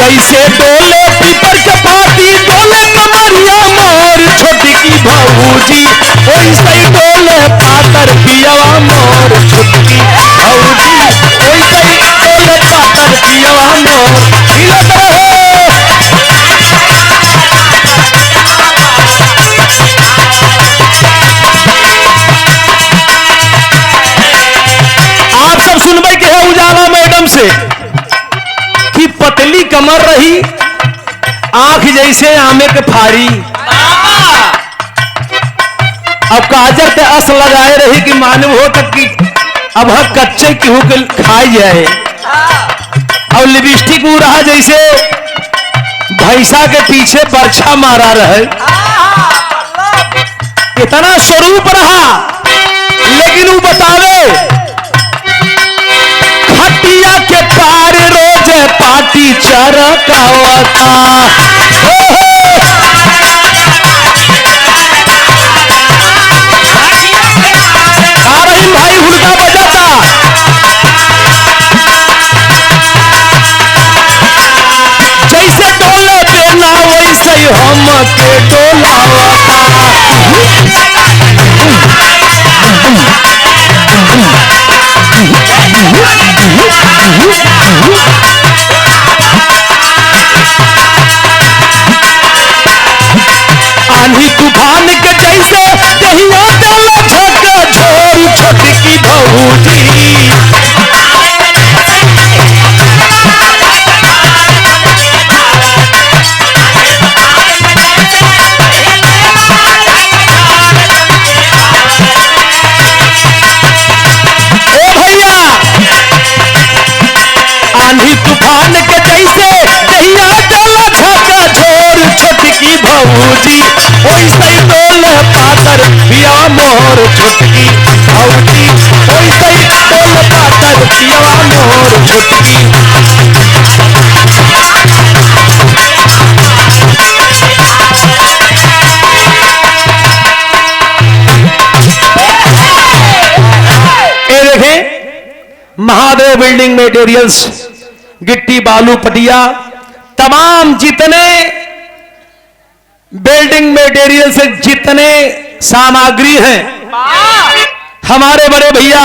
जैसे डोले पीपर के पाती डोले कमरिया मोर छोटी की भौजी वैसे ही डोले पातर पियवा मोर छोटी की भौजी वैसे ही डोले पातर पियवा मोर हिलत रहे। आप सब सुनबे के है उजाला मैडम से कि पतली कमर रही आंख जैसे आमे के फाड़ी, अब काजर के अस लगाए रही कि मालूम हो तक कि अब हम कच्चे केहू के खाई जाए, और लिपस्टिक वो रहा जैसे भैंसा के पीछे बरछा मारा रहे, इतना स्वरूप रहा। लेकिन वो बतावे खटिया के पार रोज पाटी चरकावता, आ रही भाई हुड़का बजाता। जैसे डोले बेना वैसे ही हम के डोलावता। आंधी तूफान के जैसे दहिया डाला झोंका झोर छोटी की भौजी आंधी तूफान के जैसे दहिया डाला झोंका झोर छोटी की भौजी वैसे ही डोले पातर पिया मोर छोटकी भौजी वैसे ही डोले पातर पिया मोर छोटकी। ये देखें महादेव बिल्डिंग मटेरियल्स गिट्टी बालू पटिया तमाम जितने बिल्डिंग मटेरियल से जितने सामग्री हैं हमारे बड़े भैया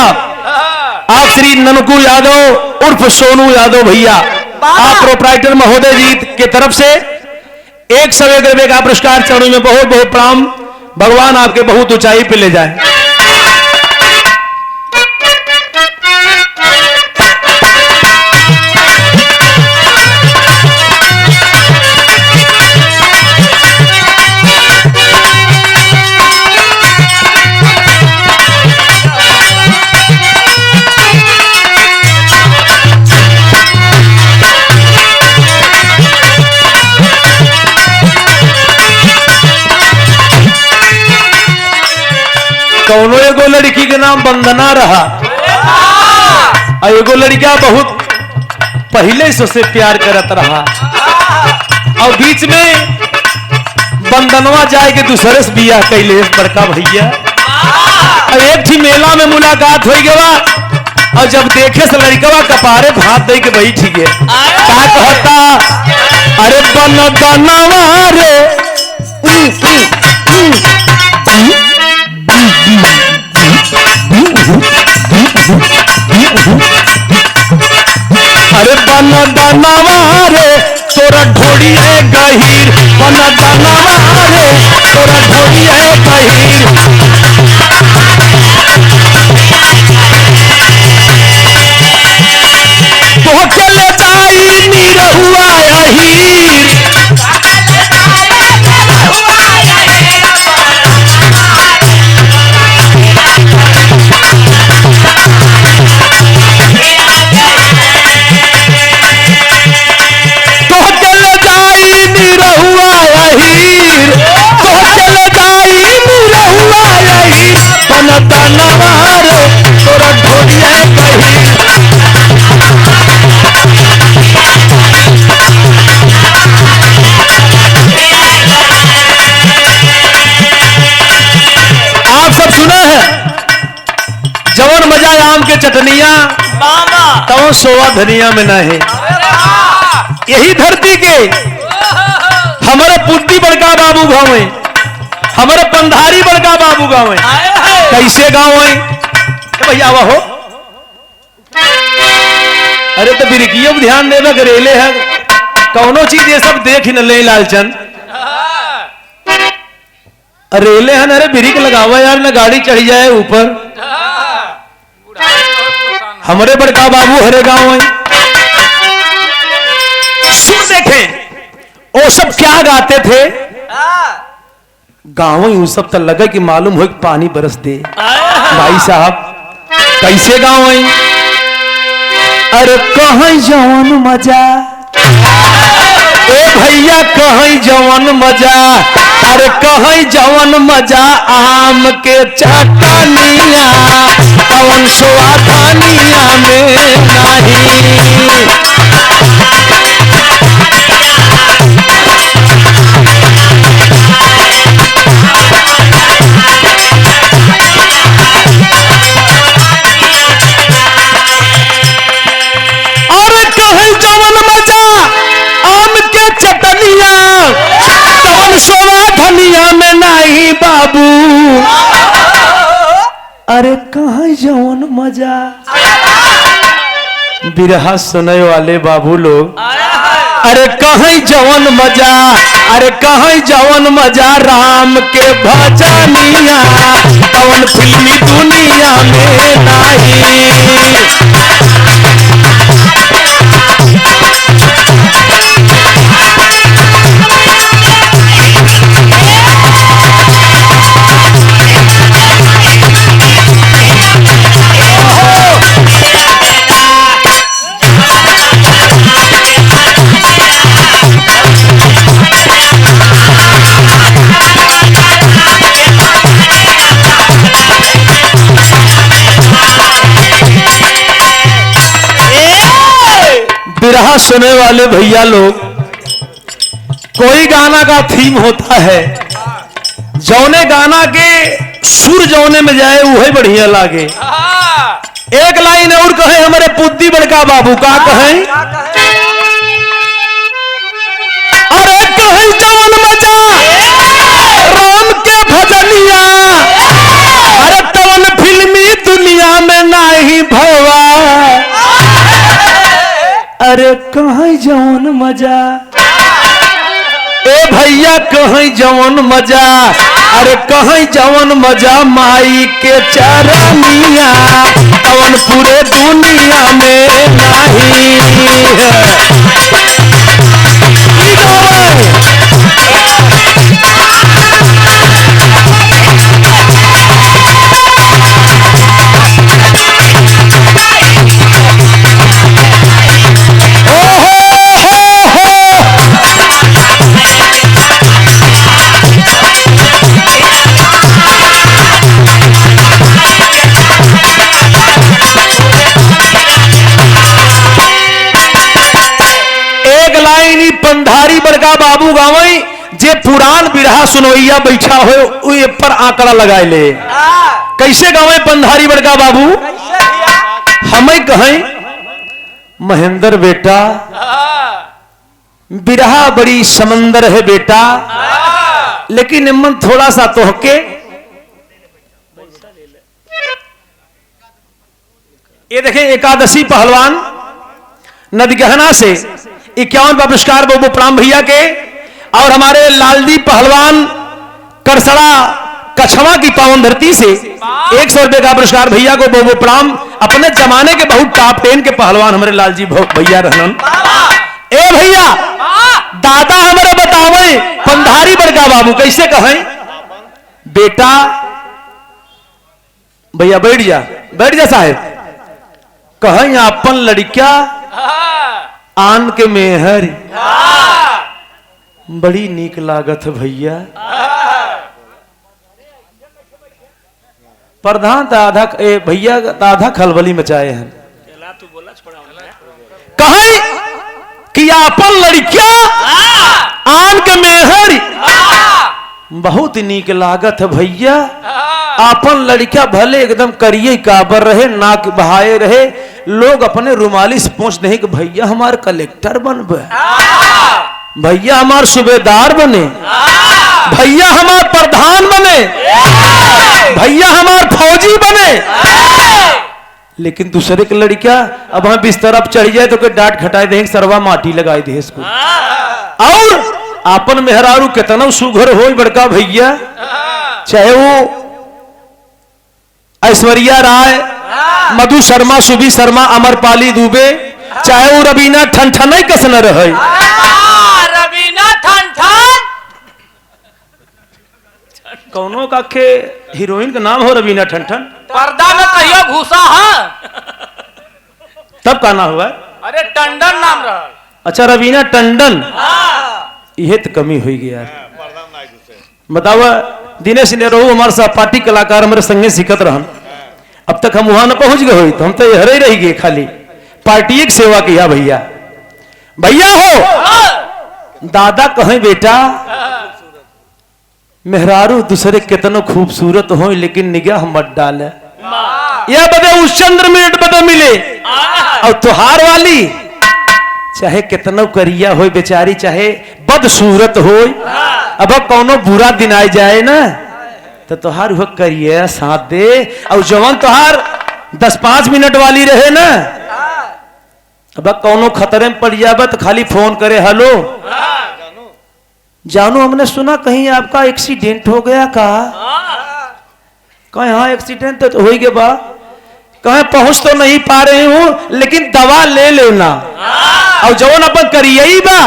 आप श्री ननकू यादव उर्फ सोनू यादव भैया आप प्रोप्राइटर महोदय जी की तरफ से 101 रुपए का पुरस्कार चरणों में बहुत बहुत प्रणाम। भगवान आपके बहुत ऊंचाई पे ले जाए। कौनो एगो लड़की के नाम वंदना रहा और एगो लड़का बहुत पहले से उससे प्यार करत रहा और बीच में वंदनवा जाए के दूसरे से बियाह कैले बड़का भैया और एक थी मेला में मुलाकात हो गया और जब देखे से लड़कवा कपारे भात दे के बैठ गए का कहता अरे वंदनवा रे अरे वंदनवा रे तोरा ढोड़ी है गहीर वंदनवा रे तोरा ढोड़ी है गहीर तो चले जाई निरहुआ अहीर जवन मजा आम के चटनिया तो सोवा धनिया में ना है। यही धरती के हमारे पुद्दी बड़का बाबू गाँव है, हमारे पंधारी बड़का बाबू गाँव है। कैसे गाँव है भैया हो? अरे तो बिरकियों को ध्यान देवे करेले है, कौनो चीज ये सब देख न ले लालचंद। रेले है, अरे बिरिक लगावा यार, न गाड़ी चढ़ जाए ऊपर। हमारे बड़का बाबू हरे गांव है। सुन देखें वो सब क्या गाते थे। गाँव ही सब तो लगा कि मालूम हो कि पानी बरस दे। भाई साहब कैसे गाँव है? अरे कहीं जवान मजा, ए भैया कहीं जवान मजा, अरे कहीं जवान मजा आम के चटनिया पवन स्वादानिया में नहीं। धनिया में नहीं बाबू, अरे कहाँ जौन मजा। बिरहा सुने वाले बाबू लोग, अरे कहीं जौन मजा, अरे कहीं जौन मजा राम के भजनिया कौन फिल्मी दुनिया में नहीं। बिरहा सुने वाले भैया लोग, कोई गाना का थीम होता है, जौने गाना के सुर जौने में जाए वही बढ़िया लागे। एक लाइन और कहे हमारे पुद्दी बड़का बाबू का कहें, अरे कहीं जौन मजा राम के भजनिया, अरे तवन फिल्मी दुनिया में नहीं भवा, अरे कहीं जौन मजा, ए भैया कहीं जौन मजा, अरे कहीं जौन मजा माई के चरनिया कौन पूरे दुनिया में नहीं है। पंधारी बड़का बाबू गावई जे पुरान बिरहा सुनोइया बैठा हो ये पर आंकड़ा लगाए ले। कैसे गावे पंधारी बड़का बाबू? हमें कहें महेंद्र बेटा, बिरहा बड़ी समंदर है बेटा, लेकिन निम्न थोड़ा सा तोहके ये देखें। एकादशी पहलवान नदगहना से 51 पुरस्कार बोबो प्राम भैया के, और हमारे लालदी पहलवान करसड़ा कछवा की पावन धरती से 100 रुपए का पुरस्कार भैया को बोबो प्राम। अपने जमाने के बहुत टॉप 10 के पहलवान हमारे लालजी भैया रहन। ए भैया दादा हमारे बतावे पंधारी बड़का बाबू कैसे कहें? बेटा भैया बैठ जा साहेब, कहें अपन लड़किया आन के मेहर बड़ी नीक लागत भैया। प्रधान आधा भैया आधा खलबली मचाए हैं। कहे कि अपन लड़किया आन के मेहर बहुत नीक लागत भैया, अपन लड़का भले एकदम करिए काबर रहे, नाक बहाए रहे, लोग अपने रुमाली से पूछ दे कि भैया हमार कलेक्टर बनबे, भैया हमार सूबेदार बने, भैया हमार प्रधान बने, भैया हमार फौजी बने। लेकिन दूसरे के लड़का अब हम बिस्तर अब चढ़ जाए तो कोई डांट खटाए दे, सरवा माटी लगाए दे इसको। और आपन मेहरारू कितना सुघर हो बड़का भैया, चाहे वो ऐश्वर्या राय, मधु शर्मा, सुबी शर्मा, अमरपाली दुबे, चाहे वो रवीना ठनठन कस न रहे, रवीना ठनठन कौनो का के हीरोइन का नाम हो रवीना ठनठन, पर्दा में कहियो घुसा है, तब का नाम हुआ? अरे टंडन नाम रहा। अच्छा रवीना टंडन, यह तो कमी हुई गई यार। बतावा दिनेश ने रहू हमारे सहपाठी कलाकार हमारे संगे सिखत रहन, अब तक हम वहां न पहुंच गए हुई तो हम तो हरे रह गए, खाली पार्टी एक सेवा किया। भैया भैया हो दादा कहें बेटा मेहरारू दूसरे कितनो खूबसूरत हो लेकिन निगाह मत डाले, या बदे उस चंद्र मिनट बदे मिले, और तुहार वाली चाहे कितनो करिया हो बेचारी, चाहे बदसूरत हो, अब कौनो बुरा दिन आ जाए ना तो तुहार वो करिए साथ दे, और जवान तुहार 10-5 मिनट वाली रहे ना, अब कौनो खतरे में पड़ जाए तो खाली फोन करे, हेलो जानू हमने सुना कहीं आपका एक्सीडेंट हो गया का, कहीं हाँ एक्सीडेंट तो हो गया बा, कहीं पहुंच तो नहीं पा रही हूं लेकिन दवा ले लेना, और जवान अपन करिए बा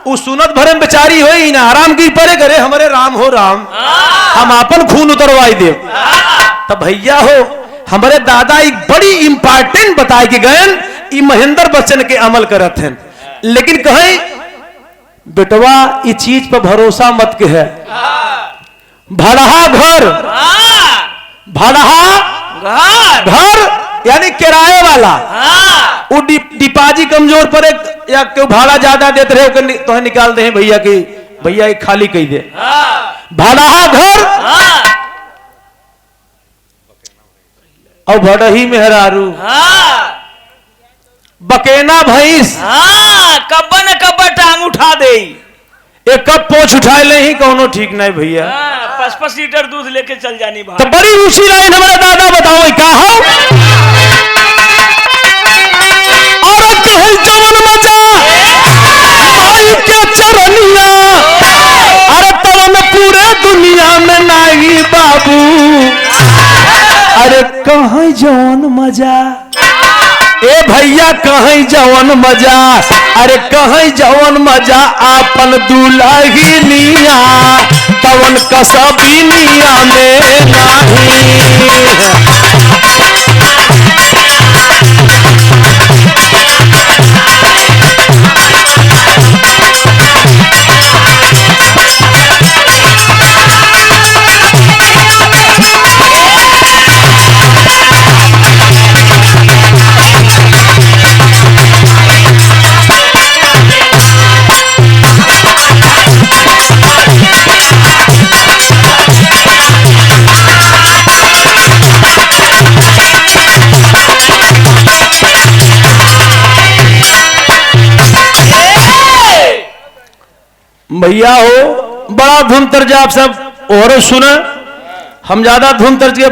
उस सुनत भरे में बेचारी हो ही ना, आराम की परे करे हमारे राम हो राम, हम अपन खून उतरवाई दे। तब भैया हो हमारे दादा एक बड़ी इंपॉर्टेंट बताए कि गयन ई महेंद्र बच्चन के अमल करत हैं, लेकिन कहें बेटवा इस चीज पर भरोसा मत के है, भड़हा घर, भड़हा घर यानी किराए वाला, वो डिपाजी कमजोर पर या क्यों भाड़ा ज्यादा देते रहे तो निकाल दे भैया की, भैया एक खाली कही दे, भाड़ा घर और भड़ही मेहरारू, बकेना भैंस, कब्बा न कब्बा टांग उठा दे, एक कब पोछ उठा ले ही कौनो ठीक नहीं भैया, 5-5 लीटर दूध लेके चल जानी भाई। तो बड़ी रुचि लाइन हमारे दादा बताओ का हो, औरत है जवन मजा भाई के चरनिया, अरे तवन पूरे दुनिया में नहीं बाबू, अरे कहीं जवन मजा, ए भैया कहीं जवन मजा, अरे कहीं जवन मजा आपन दुल्हनिया तवन कसबिनिया में नहीं। भैया हो बड़ा धुन तर्ज आप सब और सुना, हम ज्यादा धुन तर्ज